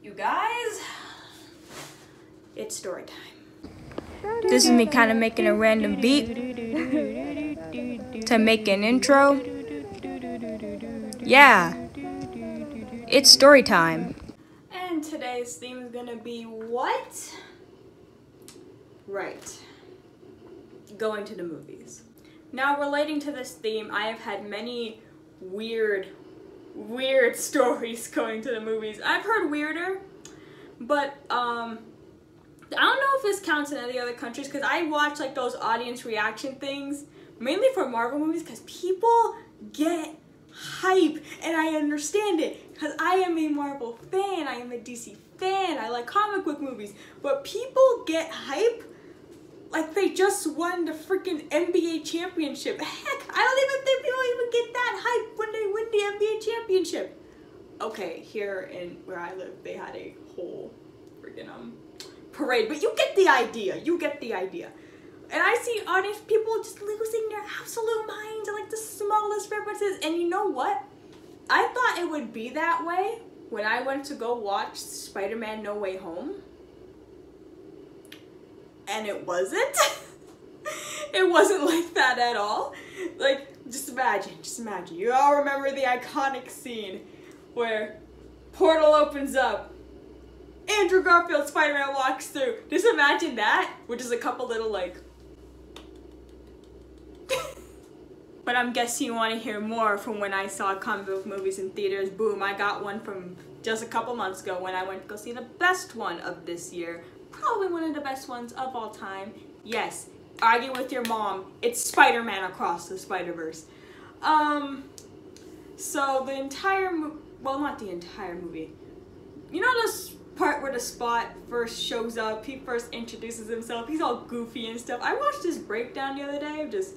You guys, it's story time. This is me kind of making a random beat to make an intro. Yeah, it's story time. And today's theme is gonna be what? Right, going to the movies. Now, relating to this theme, I have had many weird stories going to the movies. I've heard weirder, but I don't know if this counts in any other countries, because I watch like those audience reaction things, mainly for Marvel movies, because people get hype, and I understand it, because I am a Marvel fan, I am a DC fan, I like comic book movies, but people get hype like they just won the freaking NBA championship. Heck, I don't even think people even get that hype when they win the NBA championship. Okay, here in where I live, they had a whole freaking parade, but you get the idea. You get the idea. And I see audience people just losing their absolute minds at like the smallest references. And you know what? I thought it would be that way when I went to go watch Spider-Man No Way Home. And it wasn't. It wasn't like that at all. Like, just imagine. You all remember the iconic scene where portal opens up, Andrew Garfield Spider-Man walks through. Just imagine that, with just a couple little like. But I'm guessing you want to hear more from when I saw comic book movies in theaters. Boom, I got one from just a couple months ago when I went to go see the best one of this year. Probably one of the best ones of all time. Yes, argue with your mom. It's Spider-Man Across the Spider-Verse. So the entire well, not the entire movie. You know this part where the Spot first shows up, he first introduces himself, he's all goofy and stuff. I watched this breakdown the other day of just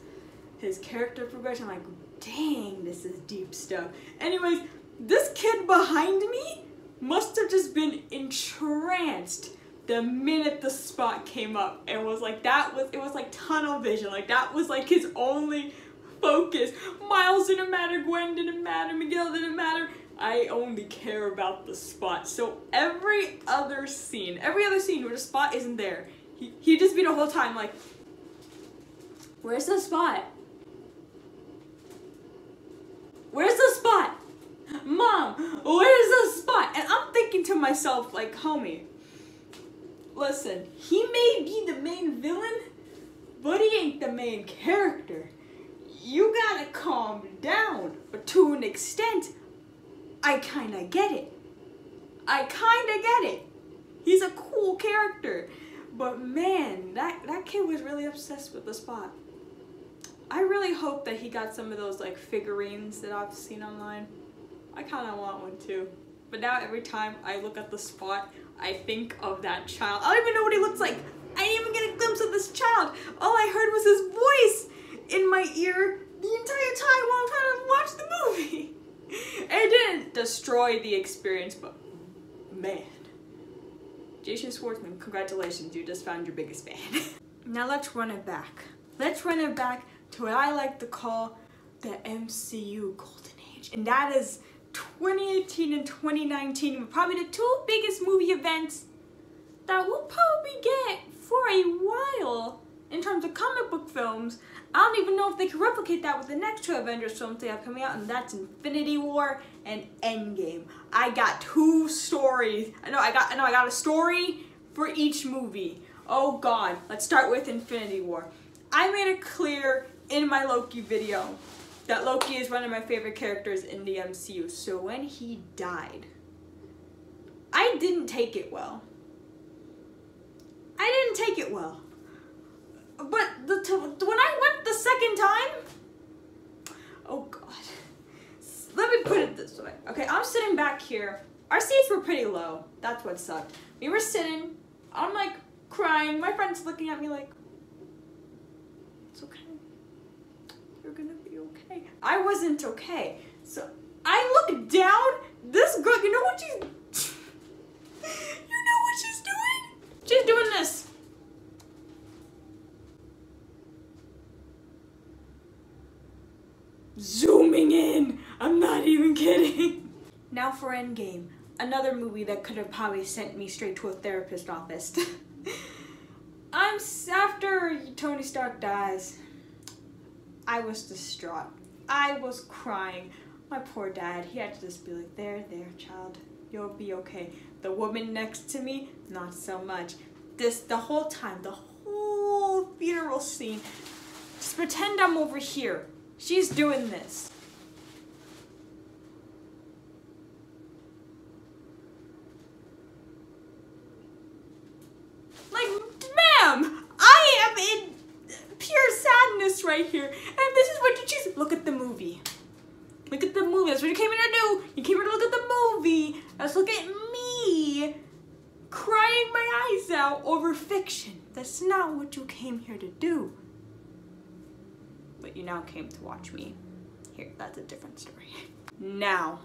his character progression. I'm like, dang, this is deep stuff. Anyways, this kid behind me must have just been entranced the minute the Spot came up, and was like, it was like tunnel vision, like that was like his only focus. Miles didn't matter, Gwen didn't matter, Miguel didn't matter. I only care about the Spot. So every other scene where the Spot isn't there, he'd just be the whole time like, where's the Spot? Where's the Spot? Mom, where's the Spot? And I'm thinking to myself like, homie, listen, he may be the main villain, but he ain't the main character. You gotta calm down. But to an extent, I kinda get it. He's a cool character. But man, that kid was really obsessed with the Spot. I really hope that he got some of those like figurines that I've seen online. I kinda want one too. But now every time I look at the Spot, I think of that child. I don't even know what he looks like. I didn't even get a glimpse of this child. All I heard was his voice in my ear the entire time while I'm trying to watch the movie. It didn't destroy the experience, but man. Jason Schwartzman, congratulations, you just found your biggest fan. Now let's run it back. Let's run it back to what I like to call the MCU Golden Age. And that is 2018 and 2019 were probably the two biggest movie events that we'll probably get for a while in terms of comic book films. I don't even know if they can replicate that with the next two Avengers films they have coming out, and that's Infinity War and Endgame. I got two stories. I got a story for each movie. Oh God, let's start with Infinity War. I made it clear in my Loki video that Loki is one of my favorite characters in the MCU. So when he died, I didn't take it well. But when I went the second time, oh God. Let me put it this way. Okay, I'm sitting back here. Our seats were pretty low. That's what sucked. We were sitting, I'm like crying. My friend's looking at me like, it's okay. You're gonna be okay. I wasn't okay. So I look down, this girl, you know what she's doing? She's doing this. Zooming in. I'm not even kidding. Now for Endgame. another movie that could have probably sent me straight to a therapist office. After Tony Stark dies, I was distraught. I was crying. My poor dad, he had to just be like, there, child, you'll be okay. The woman next to me, not so much. The whole time, the whole funeral scene, just pretend I'm over here. She's doing this. Like, ma'am, I am in pure sadness right here. And this is what you choose. Look at the movie. Look at the movie. That's what you came here to do. You came here to look at the movie. Let's look at me crying my eyes out over fiction. That's not what you came here to do. But you now came to watch me. Here, that's a different story. Now,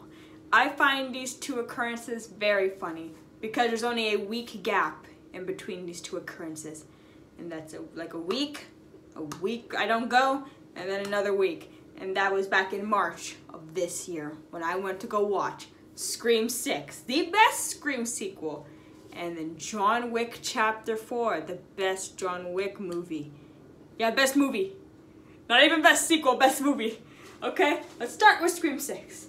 I find these two occurrences very funny because there's only a week gap in between these two occurrences. And that's like a week I don't go, and then another week. And that was back in March of this year when I went to go watch Scream 6, the best Scream sequel. And then John Wick Chapter 4, the best John Wick movie. Yeah, best movie. Not even best sequel, best movie. Okay, let's start with Scream 6.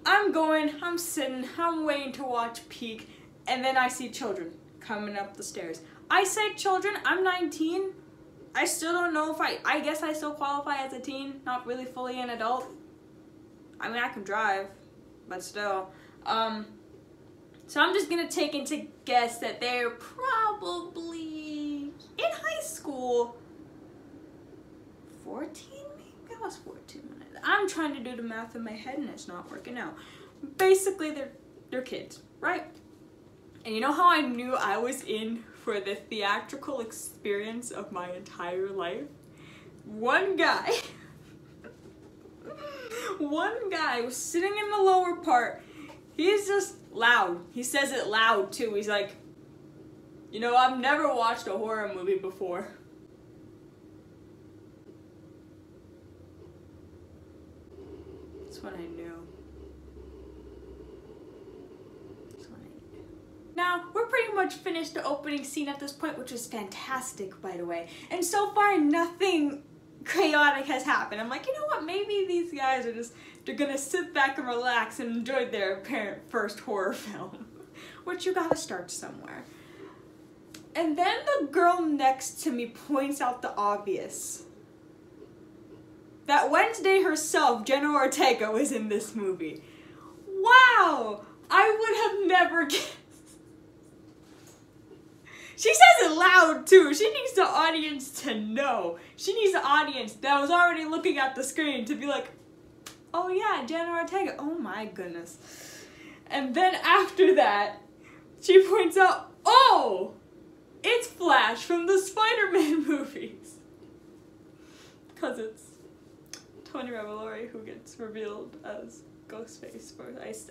I'm sitting, I'm waiting to watch Peak, and then I see children coming up the stairs. I say children, I'm 19. I still don't know if I guess I still qualify as a teen, not really fully an adult. I mean, I can drive, but still. So I'm just gonna take into guess that they're probably in high school. 14, maybe? I was 14. I'm trying to do the math in my head and it's not working out. Basically, they're kids, right? And you know how I knew I was in for the theatrical experience of my entire life? One guy was sitting in the lower part. He's just loud. He says it loud too. He's like, you know, I've never watched a horror movie before. That's what I knew. Now, we're pretty much finished the opening scene at this point, which is fantastic, by the way. And so far, nothing chaotic has happened. I'm like, you know what? Maybe these guys are they're gonna sit back and relax and enjoy their apparent first horror film. Which you gotta start somewhere. And then the girl next to me points out the obvious. That Wednesday herself, Jenna Ortega, was in this movie. Wow! I would have never guessed. She says it loud too. She needs the audience to know. She needs the audience that was already looking at the screen to be like, oh yeah, Jenna Ortega. Oh my goodness. And then after that, she points out, oh, it's Flash from the Spider-Man movies. Because it's Tony Revolori who gets revealed as Ghostface.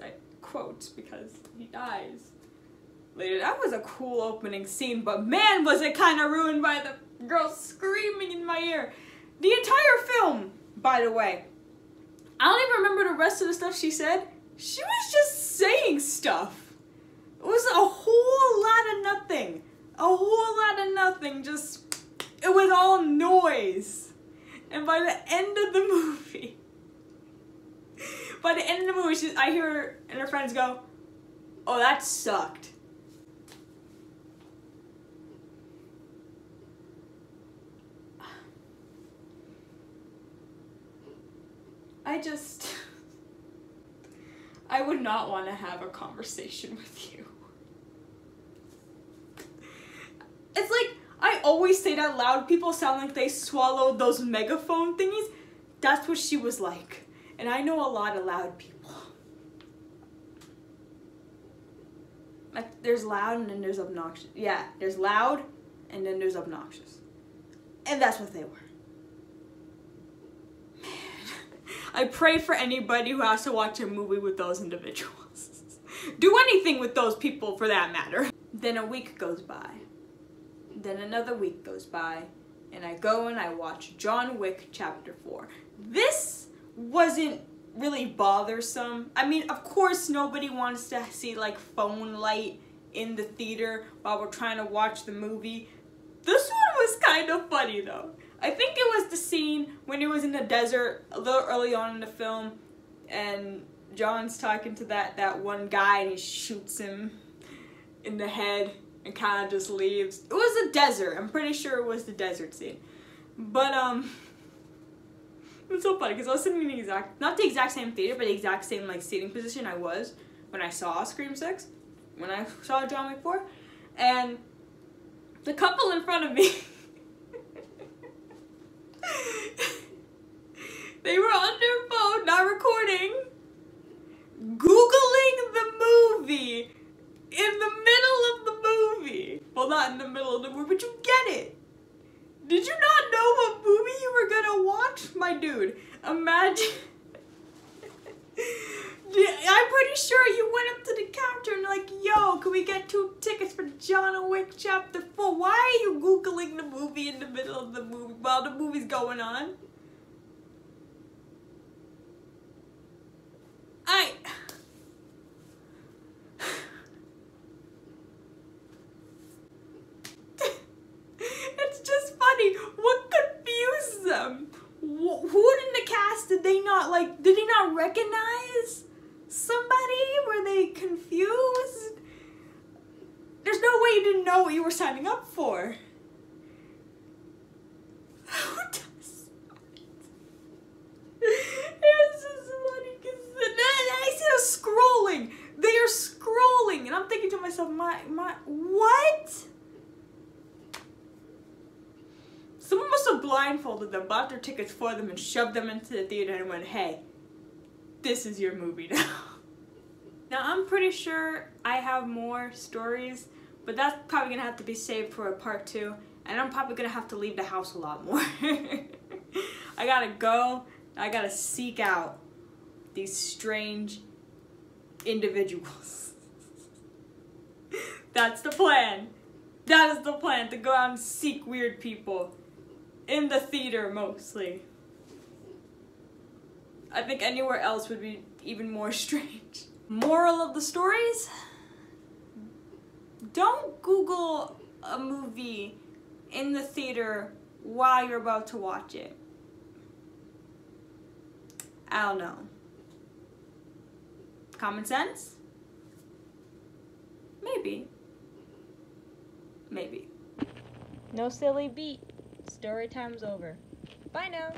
I quote because he dies later. That was a cool opening scene, but man, was it kind of ruined by the girl screaming in my ear. The entire film, by the way, I don't even remember the rest of the stuff she said. She was just saying stuff. It was a whole lot of nothing. A whole lot of nothing, just, it was all noise. And by the end of the movie, I hear her and her friends go, oh, that sucked. I would not want to have a conversation with you. It's like, I always say that loud. People sound like they swallowed those megaphone thingies. That's what she was like. And I know a lot of loud people. Like, there's loud and then there's obnoxious. Yeah, there's loud and then there's obnoxious. And that's what they were. I pray for anybody who has to watch a movie with those individuals. Do anything with those people for that matter. Then a week goes by. Then another week goes by. And I go and I watch John Wick Chapter 4. This wasn't really bothersome. I mean, of course nobody wants to see like phone light in the theater while we're trying to watch the movie. This one was kind of funny though. I think it was the scene when he was in the desert a little early on in the film and John's talking to that one guy and he shoots him in the head and kind of just leaves. It was a desert. I'm pretty sure it was the desert scene. But it was so funny because I was sitting in the not the exact same theater, but the exact same like seating position I was when I saw Scream 6, when I saw John Wick 4, and the couple in front of me, they were on their phone, not recording, Googling the movie in the middle of the movie. Well, not in the middle of the movie, but you get it. Did you not know what movie you were gonna watch? My dude, imagine. I'm pretty sure you went up to the counter and like, yo, can we get 2 tickets for John Wick Chapter 4? Why are you Googling the movie in the middle of the movie while the movie's going on? It's just funny. What confused them? Who in the cast did they not like? Did they not recognize somebody? Were they confused? There's no way you didn't know what you were signing up for. Who does that? It's just funny because I see them scrolling. They are scrolling, and I'm thinking to myself, what? Someone must have blindfolded them, bought their tickets for them, and shoved them into the theater and went, hey, this is your movie now. Now, I'm pretty sure I have more stories, but that's probably going to have to be saved for a part 2, and I'm probably going to have to leave the house a lot more. I got to go. I got to seek out these strange individuals. That's the plan. That is the plan, to go out and seek weird people. In the theater, mostly. I think anywhere else would be even more strange. Moral of the stories? Don't Google a movie in the theater while you're about to watch it. I don't know. Common sense? Maybe. Maybe. No silly beat. Story time's over. Bye now.